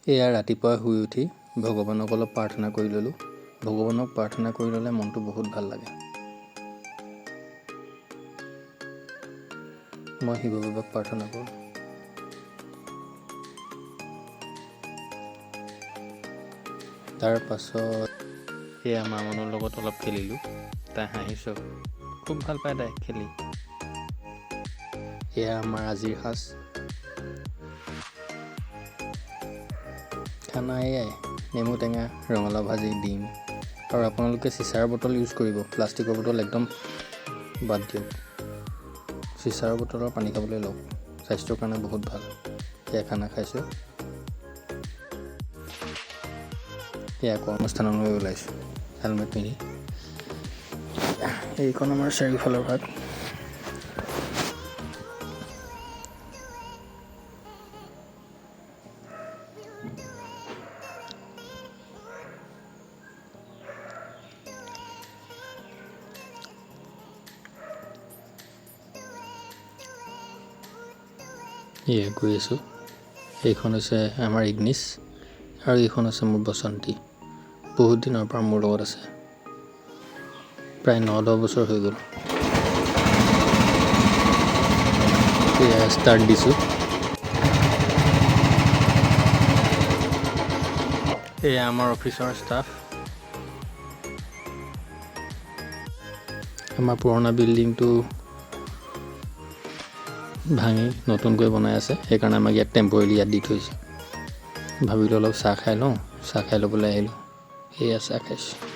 এয়া ৰাতিপুৱা শুই উঠি ভগৱানক অলপ প্ৰাৰ্থনা কৰি ল'লোঁ। ভগৱানক প্ৰাৰ্থনা কৰি ল'লে মনটো বহুত ভাল লাগে। মই শিৱ বাবাক প্ৰাৰ্থনা কৰোঁ। তাৰ পাছত এয়া মামনৰ লগত অলপ খেলিলোঁ। তাই হাঁহিছোঁ, খুব ভাল পায় তাই খেলি। এয়া আমাৰ আজিৰ সাজ। খানা এয়াই নেমু টেঙা, ৰঙালাও ভাজি, ডিম। আৰু আপোনালোকে চিচাৰ বটল ইউজ কৰিব, প্লাষ্টিকৰ বটল একদম বাদ দিয়ক। চিচাৰ বটলৰ পানী খাবলৈ লওক, স্বাস্থ্যৰ কাৰণে বহুত ভাল। এয়া খানা খাইছোঁ। এয়া কৰ্মস্থানলৈ ওলাইছোঁ হেলমেট পিন্ধি। এইখন আমাৰ চাৰিওফালৰ ভাগ। এয়া গৈ আছোঁ। এইখন হৈছে আমাৰ ইগনিছ আৰু এইখন আছে মোৰ বসন্তী। বহুত দিনৰ পৰা মোৰ লগত আছে, প্ৰায় 9-10 বছৰ হৈ গ'ল। এয়া ষ্টাৰ্ট দিছোঁ। এয়া আমাৰ অফিচৰ ষ্টাফ। আমাৰ পুৰণা বিল্ডিংটো ভাঙি নতুনকৈ বনাই আছে, সেইকাৰণে আমাক ইয়াত টেম্পৰেলি ইয়াত দি থৈছে। ভাবিলোঁ অলপ চাহ খাই লওঁ, চাহ খাই ল'বলৈ আহিলোঁ। এয়া চাহ খাইছোঁ।